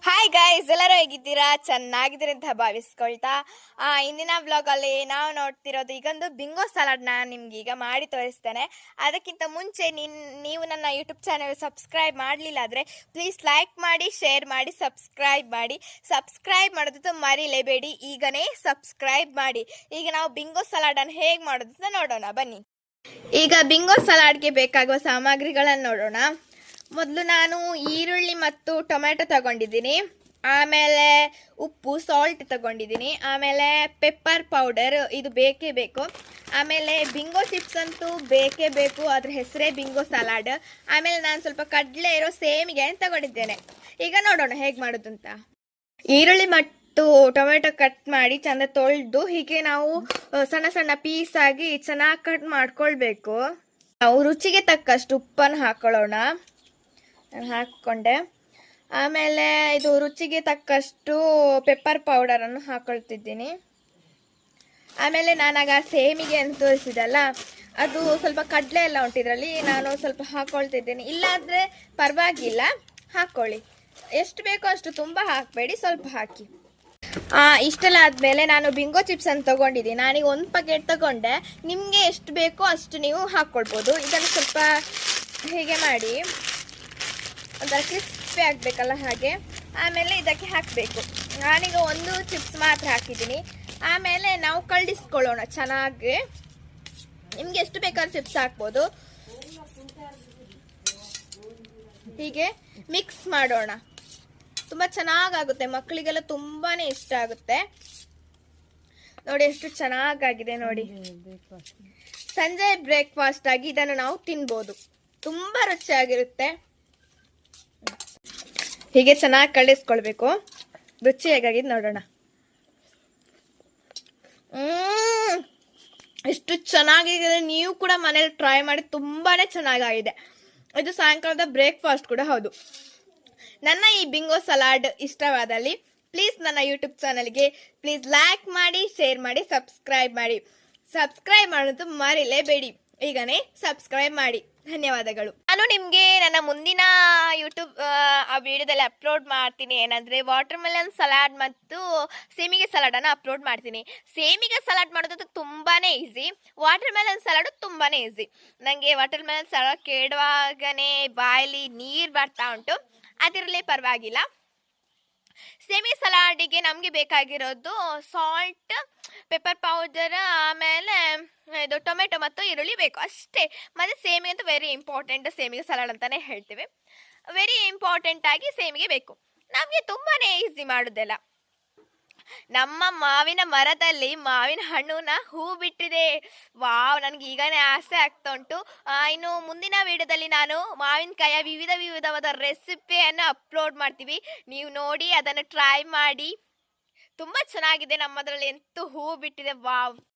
Hi guys, ಎಲ್ಲರೂ ಹೇಗಿದ್ದೀರಾ? ಚೆನ್ನಾಗಿದ್ದೀರಿ ಅಂತ ಭಾವಿಸ್ಕೊಳ್ತಾ ಇಂದಿನ ವ್ಲಾಗಲ್ಲಿ ನಾವು ನೋಡ್ತಿರೋದು ಈಗೊಂದು ಬಿಂಗೋ ಸಲಾಡ್ನ ನಿಮ್ಗೆ ಈಗ ಮಾಡಿ ತೋರಿಸ್ತೇನೆ. ಅದಕ್ಕಿಂತ ಮುಂಚೆ ನೀವು ನನ್ನ ಯೂಟ್ಯೂಬ್ ಚಾನಲ್ ಸಬ್ಸ್ಕ್ರೈಬ್ ಮಾಡಲಿಲ್ಲ ಆದರೆ ಪ್ಲೀಸ್ ಲೈಕ್ ಮಾಡಿ, ಶೇರ್ ಮಾಡಿ, ಸಬ್ಸ್ಕ್ರೈಬ್ ಮಾಡೋದು ಮರಿಲೇಬೇಡಿ. ಈಗನೇ ಸಬ್ಸ್ಕ್ರೈಬ್ ಮಾಡಿ. ಈಗ ನಾವು ಬಿಂಗೋ ಸಲಾಡನ್ನು ಹೇಗೆ ಮಾಡೋದು ಅಂತ ನೋಡೋಣ ಬನ್ನಿ. ಈಗ ಬಿಂಗೋ ಸಲಾಡ್ಗೆ ಬೇಕಾಗುವ ಸಾಮಗ್ರಿಗಳನ್ನು ನೋಡೋಣ. ಮೊದಲು ನಾನು ಈರುಳ್ಳಿ ಮತ್ತು ಟೊಮೆಟೊ ತಗೊಂಡಿದ್ದೀನಿ. ಆಮೇಲೆ ಉಪ್ಪು, ಸಾಲ್ಟ್ ತಗೊಂಡಿದ್ದೀನಿ. ಆಮೇಲೆ ಪೆಪ್ಪರ್ ಪೌಡರ್, ಇದು ಬೇಕೇ ಬೇಕು. ಆಮೇಲೆ ಬಿಂಗೋ ಚಿಪ್ಸ್ ಅಂತೂ ಬೇಕೇ ಬೇಕು, ಅದ್ರ ಹೆಸರೇ ಬಿಂಗೋ ಸಲಾಡ್. ಆಮೇಲೆ ನಾನು ಸ್ವಲ್ಪ ಕಡಲೆ ಇರೋ ಸೇಮಿಗೆ ತಗೊಂಡಿದ್ದೇನೆ. ಈಗ ನೋಡೋಣ ಹೇಗೆ ಮಾಡೋದು ಅಂತ. ಈರುಳ್ಳಿ ಮತ್ತು ಟೊಮೆಟೊ ಕಟ್ ಮಾಡಿ ಚಂದ ತೊಳೆದು ಹೀಗೆ ನಾವು ಸಣ್ಣ ಸಣ್ಣ ಪೀಸ್ ಆಗಿ ಚೆನ್ನಾಗಿ ಕಟ್ ಮಾಡ್ಕೊಳ್ಬೇಕು. ನಾವು ರುಚಿಗೆ ತಕ್ಕಷ್ಟು ಉಪ್ಪನ್ನು ಹಾಕೊಳ್ಳೋಣ. ಹಾಕ್ಕೊಂಡೆ. ಆಮೇಲೆ ಇದು ರುಚಿಗೆ ತಕ್ಕಷ್ಟು ಪೆಪ್ಪರ್ ಪೌಡರನ್ನು ಹಾಕೊಳ್ತಿದ್ದೀನಿ. ಆಮೇಲೆ ನಾನಾಗ ಸೇಮಿಗೆ ಅಂತ ತೋರಿಸಿದಲ್ಲ, ಅದು ಸ್ವಲ್ಪ ಕಡಲೆ ಎಲ್ಲ ಉಂಟಿದ್ರಲ್ಲಿ ನಾನು ಸ್ವಲ್ಪ ಹಾಕೊಳ್ತಿದ್ದೀನಿ. ಇಲ್ಲಾಂದರೆ ಪರವಾಗಿಲ್ಲ, ಹಾಕ್ಕೊಳ್ಳಿ. ಎಷ್ಟು ಬೇಕೋ ಅಷ್ಟು ತುಂಬ ಹಾಕಬೇಡಿ, ಸ್ವಲ್ಪ ಹಾಕಿ. ಇಷ್ಟೆಲ್ಲ ಆದಮೇಲೆ ನಾನು ಬಿಂಗೋ ಚಿಪ್ಸ್ ಅಂತ ತೊಗೊಂಡಿದ್ದೀನಿ. ನಾನೀಗ ಒಂದು ಪ್ಯಾಕೆಟ್ ತಗೊಂಡೆ. ನಿಮಗೆ ಎಷ್ಟು ಬೇಕೋ ಅಷ್ಟು ನೀವು ಹಾಕ್ಕೊಳ್ಬೋದು. ಇದನ್ನು ಸ್ವಲ್ಪ ಹೀಗೆ ಮಾಡಿ ಒಂಥರ ಕ್ರಿಸ್ಪಿ ಆಗಬೇಕಲ್ಲ, ಹಾಗೆ. ಆಮೇಲೆ ಇದಕ್ಕೆ ಹಾಕಬೇಕು. ನಾನೀಗ ಒಂದು ಚಿಪ್ಸ್ ಮಾತ್ರ ಹಾಕಿದ್ದೀನಿ. ಆಮೇಲೆ ನಾವು ಕಳಿಸ್ಕೊಳ್ಳೋಣ ಚೆನ್ನಾಗಿ. ನಿಮ್ಗೆ ಎಷ್ಟು ಬೇಕಾದ್ರೂ ಚಿಪ್ಸ್ ಹಾಕ್ಬೋದು. ಹೀಗೆ ಮಿಕ್ಸ್ ಮಾಡೋಣ. ತುಂಬ ಚೆನ್ನಾಗಾಗುತ್ತೆ, ಮಕ್ಕಳಿಗೆಲ್ಲ ತುಂಬಾ ಇಷ್ಟ ಆಗುತ್ತೆ. ನೋಡಿ ಎಷ್ಟು ಚೆನ್ನಾಗಾಗಿದೆ ನೋಡಿ. ಸಂಜೆ ಬ್ರೇಕ್ಫಾಸ್ಟ್ ಆಗಿ ಇದನ್ನು ನಾವು ತಿನ್ಬೋದು. ತುಂಬ ರುಚಿಯಾಗಿರುತ್ತೆ. ಹೀಗೆ ಚೆನ್ನಾಗಿ ಕಳಿಸ್ಕೊಳ್ಬೇಕು. ರುಚಿ ಹೇಗಾಗಿದೆ ನೋಡೋಣ. ಎಷ್ಟು ಚೆನ್ನಾಗಿದೆ, ನೀವು ಕೂಡ ಮನೇಲಿ ಟ್ರೈ ಮಾಡಿ. ತುಂಬಾನೇ ಚೆನ್ನಾಗಿದೆ. ಇದು ಸಾಯಂಕಾಲದ ಬ್ರೇಕ್ಫಾಸ್ಟ್ ಕೂಡ ಹೌದು. ನನ್ನ ಈ ಬಿಂಗೋ ಸಲಾಡ್ ಇಷ್ಟವಾದಲ್ಲಿ ಪ್ಲೀಸ್ ನನ್ನ ಯೂಟ್ಯೂಬ್ ಚಾನಲ್ಗೆ ಪ್ಲೀಸ್ ಲೈಕ್ ಮಾಡಿ, ಶೇರ್ ಮಾಡಿ, ಸಬ್ಸ್ಕ್ರೈಬ್ ಮಾಡೋದು ಮರಿಲೇಬೇಡಿ. ಈಗನೇ ಸಬ್ಸ್ಕ್ರೈಬ್ ಮಾಡಿ. ಧನ್ಯವಾದಗಳು. ನಾನು ನಿಮಗೆ ನನ್ನ ಮುಂದಿನ ಯೂಟ್ಯೂಬ್ ವಿಡಿಯೋದಲ್ಲಿ ಅಪ್ಲೋಡ್ ಮಾಡ್ತೀನಿ. ಏನಂದರೆ ವಾಟರ್ ಮೆಲನ್ ಸಲಾಡ್ ಮತ್ತು ಸೇಮಿಗೆ ಸಲಾಡನ್ನು ಅಪ್ಲೋಡ್ ಮಾಡ್ತೀನಿ. ಸೇಮಿಗೆ ಸಲಾಡ್ ಮಾಡೋದು ತುಂಬಾ ಈಸಿ. ವಾಟರ್ ಮೆಲನ್ ಸಲಾಡು ತುಂಬಾ ಈಸಿ. ನನಗೆ ವಾಟರ್ ಮೆಲನ್ ಸಲಾಡ್ ಕೇಳುವಾಗನೇ ಬಾಯಲ್ಲಿ ನೀರು ಬರ್ತಾ ಉಂಟು. ಅದಿರಲಿ, ಪರವಾಗಿಲ್ಲ. ಸೇಮಿಗೆ ಸಲಾಡಿಗೆ ನಮಗೆ ಬೇಕಾಗಿರೋದು ಸಾಲ್ಟ್, ಪೆಪ್ಪರ್ ಪೌಡರ್, ಆಮೇಲೆ ಇದು ಟೊಮೆಟೊ ಮತ್ತು ಈರುಳ್ಳಿ ಬೇಕು ಅಷ್ಟೇ. ಮತ್ತು ಸೇಮಿಗೆ ಅಂತೂ ವೆರಿ ಇಂಪಾರ್ಟೆಂಟ್. ಸೇಮಿಗೆ ಸಲಾಡ್ ಅಂತಲೇ ಹೇಳ್ತೀವಿ. ವೆರಿ ಇಂಪಾರ್ಟೆಂಟ್ ಆಗಿ ಸೇಮಿಗೆ ಬೇಕು. ನಮಗೆ ತುಂಬಾ ಈಸಿ ಮಾಡೋದೆಲ್ಲ. ನಮ್ಮ ಮಾವಿನ ಮರದಲ್ಲಿ ಮಾವಿನ ಹಣ್ಣುನ ಹೂ ಬಿಟ್ಟಿದೆ. ವಾವ್, ನನಗೆ ಈಗನೇ ಆಸೆ ಆಗ್ತಾ ಉಂಟು. ಇನ್ನು ಮುಂದಿನ ವಿಡಿಯೋದಲ್ಲಿ ನಾನು ಮಾವಿನಕಾಯಿಯ ವಿವಿಧವಾದ ರೆಸಿಪಿಯನ್ನು ಅಪ್ಲೋಡ್ ಮಾಡ್ತೀವಿ. ನೀವು ನೋಡಿ ಅದನ್ನು ಟ್ರೈ ಮಾಡಿ. ತುಂಬ ಚೆನ್ನಾಗಿದೆ. ನಮ್ಮದ್ರಲ್ಲಿ ಎಂತೂ ಹೂ ಬಿಟ್ಟಿದೆ. ವಾವ್.